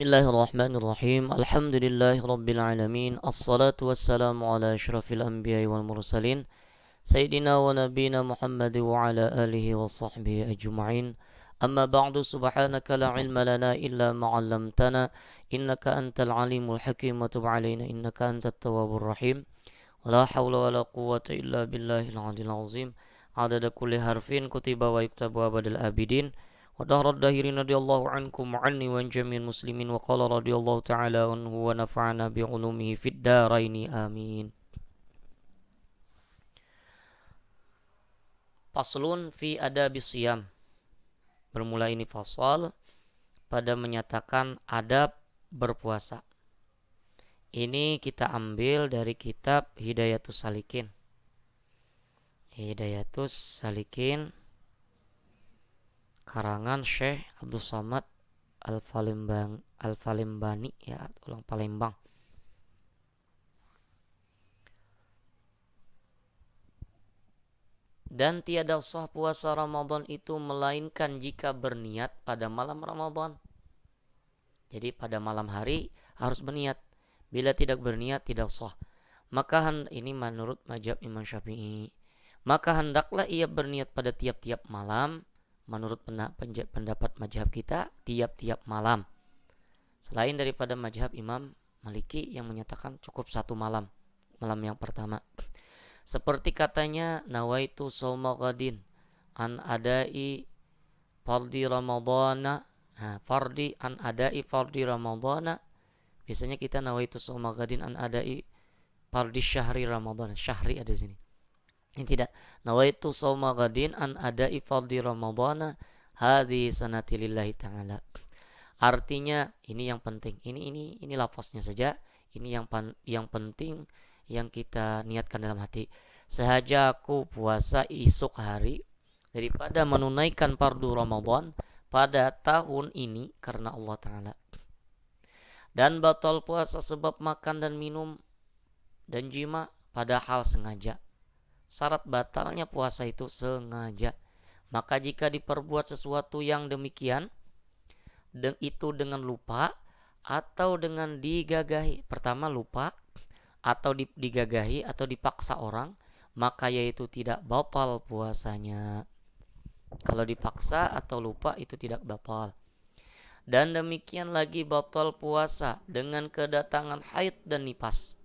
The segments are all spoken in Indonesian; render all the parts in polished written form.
Bismillahirrahmanirrahim. Alhamdulillahirabbil alamin. Assalatu wassalamu ala asyrafil anbiya'i wal mursalin sayyidina wa nabiyina Muhammad wa ala alihi wa sahbihi ajma'in. Amma ba'du, subhanaka la ilma lana illa ma 'allamtana innaka antal alimul hakim wa tub 'alaina innaka antat tawwabur rahim. Wala haula wala quwwata illa billahil 'aliyyil 'azim. Adada kulli harfin kutiba wa yuktabu abadal abidin. ودهر الداهرين رضي الله عنكم وعني وعن جميع المسلمين وقال رضي الله تعالى عنه ونفعنا بعلومه في الدارين آمين. Faslun fi adabis siyam. Bermula ini fasal pada menyatakan adab berpuasa. Ini kita ambil dari kitab Hidayatus Salikin. Hidayatus Salikin karangan Syekh Abdul Somad Al-Falembani, ya, ulang Palembang. Dan tiada sah puasa Ramadan itu melainkan jika berniat pada malam Ramadan. Jadi pada malam hari harus berniat. Bila tidak berniat tidak sah. Maka ini menurut mazhab Imam Syafi'i. Maka hendaklah ia berniat pada tiap-tiap malam. Menurut pendapat mazhab kita, tiap-tiap malam. Selain daripada mazhab Imam Maliki yang menyatakan cukup satu malam, malam yang pertama. Seperti katanya, nawaitu shauma ghadin an adai fardi ramadhana. Fardi an adai fardi ramadhana. Biasanya kita nawaitu shauma ghadin an adai fardi syahri ramadhana. Syahri ada di sini. Ini tidak. Nawaitu shauma ghadin an ada'i fardhi ramadhana hadhi sanati lillahi ta'ala. Artinya ini yang penting. Ini lafaznya saja. Ini yang penting yang kita niatkan dalam hati. Sahaja aku puasa esok hari daripada menunaikan fardu Ramadan pada tahun ini karena Allah Ta'ala. Dan batal puasa sebab makan dan minum dan jima padahal sengaja. Syarat batalnya puasa itu sengaja. Maka jika diperbuat sesuatu yang demikian, itu dengan lupa atau dengan digagahi. Pertama lupa atau digagahi atau dipaksa orang, maka yaitu tidak batal puasanya. Kalau dipaksa atau lupa itu tidak batal. Dan demikian lagi batal puasa dengan kedatangan haid dan nifas.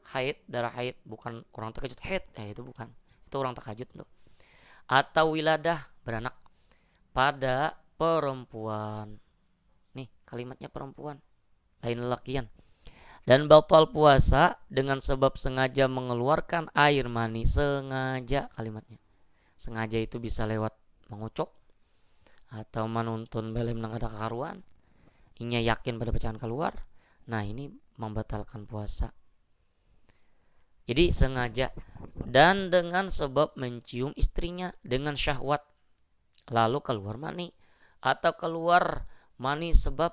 Haid, darah haid, bukan orang terkejut haid, itu bukan, itu orang terkejut tuh. Atau wiladah, beranak pada perempuan. Nih kalimatnya perempuan, lain lelakian. Dan batal puasa dengan sebab sengaja mengeluarkan air mani. Sengaja kalimatnya. Sengaja itu bisa lewat mengucok atau menuntun belem nang ada kekaruan. Inya yakin pada pecahan keluar. Nah ini membatalkan puasa. Jadi sengaja. Dan dengan sebab mencium istrinya dengan syahwat lalu keluar mani, atau keluar mani sebab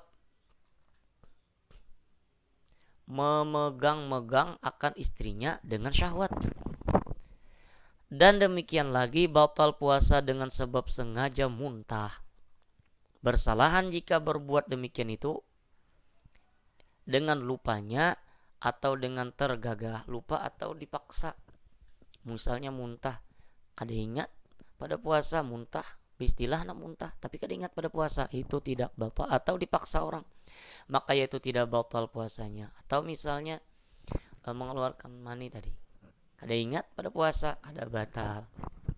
memegang-megang akan istrinya dengan syahwat. Dan demikian lagi batal puasa dengan sebab sengaja muntah. Bersalahan jika berbuat demikian itu dengan lupanya atau dengan tergagah, lupa atau dipaksa. Misalnya muntah, kada ingat pada puasa muntah, istilah nak muntah, tapi kada ingat pada puasa, itu tidak batal. Atau dipaksa orang, maka yaitu tidak batal puasanya. Atau misalnya mengeluarkan mani tadi, kada ingat pada puasa, kada batal.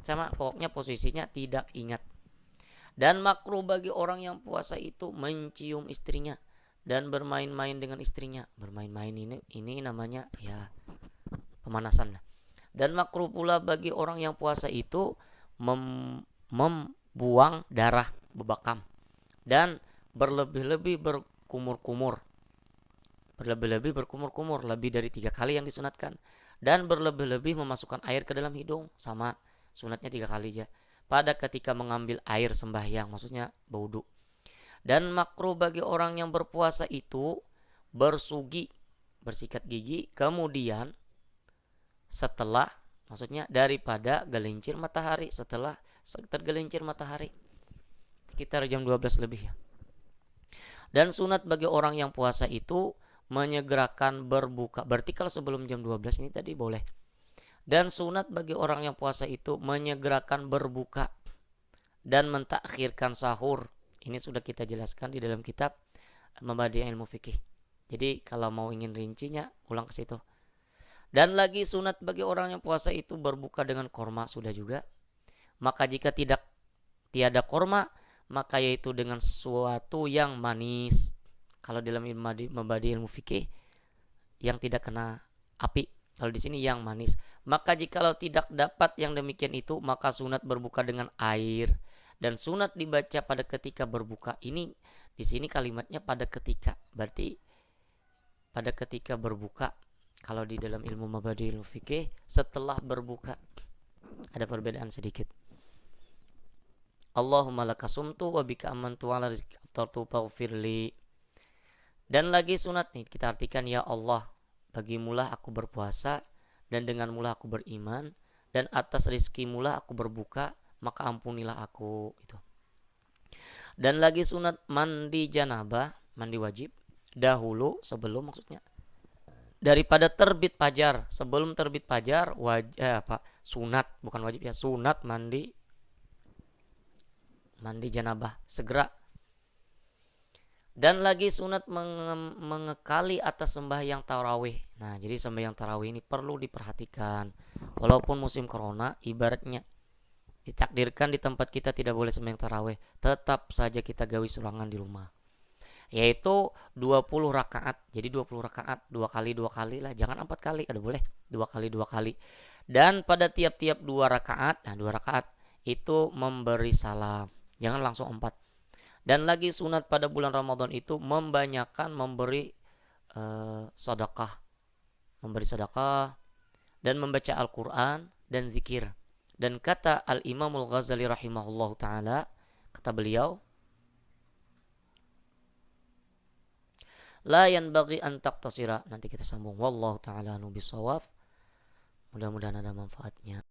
Sama pokoknya posisinya tidak ingat. Dan makruh bagi orang yang puasa itu mencium istrinya dan bermain-main dengan istrinya. Bermain-main ini namanya ya pemanasan. Dan makruh pula bagi orang yang puasa itu membuang darah bebakam dan berlebih-lebih berkumur-kumur. Berlebih-lebih berkumur-kumur lebih dari 3 kali yang disunatkan, dan berlebih-lebih memasukkan air ke dalam hidung, sama sunatnya 3 kali aja. Pada ketika mengambil air sembahyang, maksudnya berwudu. Dan makruh bagi orang yang berpuasa itu bersugi, bersikat gigi, kemudian setelah, maksudnya daripada gelincir matahari, setelah tergelincir matahari sekitar jam 12 lebih ya. Dan sunat bagi orang yang puasa itu menyegerakan berbuka. Berarti kalau sebelum jam 12 ini tadi boleh. Dan sunat bagi orang yang puasa itu menyegerakan berbuka dan mentakhirkan sahur. Ini sudah kita jelaskan di dalam kitab Mabadi' Ilmu Fikih. Jadi kalau mau ingin rincinya ulang ke situ. Dan lagi sunat bagi orang yang puasa itu berbuka dengan korma, sudah juga. Maka jika tiada korma, maka yaitu dengan sesuatu yang manis. Kalau dalam Mabadi' Ilmu Fikih yang tidak kena api. Kalau di sini yang manis. Maka jikalau tidak dapat yang demikian itu, maka sunat berbuka dengan air. Dan sunat dibaca pada ketika berbuka. Ini di sini kalimatnya pada ketika. Berarti pada ketika berbuka. Kalau di dalam ilmu Mabadi'il Fikih setelah berbuka ada perbedaan sedikit. Allahumma laka sumtu wa bika amantu ala rizqi aftartu faghfirli. Dan lagi sunat nih kita artikan, ya Allah, bagimulah aku berpuasa dan denganmulah aku beriman dan atas rizkimulah aku berbuka, maka ampunilah aku. Itu. Dan lagi sunat mandi janabah, mandi wajib dahulu sebelum, maksudnya daripada terbit fajar. Sebelum terbit fajar sunat, bukan wajib ya, sunat mandi janabah segera. Dan lagi sunat mengekali atas sembahyang tarawih. Nah, jadi sembahyang tarawih ini perlu diperhatikan. Walaupun musim corona, ibaratnya ditakdirkan di tempat kita tidak boleh sembahyang tarawih, tetap saja kita gawi serangan di rumah. Yaitu 20 rakaat. Jadi 20 rakaat, 2 kali lah, jangan 4 kali, ada boleh 2 kali. Dan pada tiap-tiap 2 rakaat, nah 2 rakaat itu memberi salam. Jangan langsung 4. Dan lagi sunat pada bulan Ramadan itu membanyakan memberi sedekah. Memberi sedekah dan membaca Al-Qur'an dan zikir. Dan kata Al-Imamul Ghazali rahimahullahu taala, kata beliau, la yanbaghi an taqtasira. Nanti kita sambung. Wallahu ta'ala anu bisawaf. Mudah-mudahan ada manfaatnya.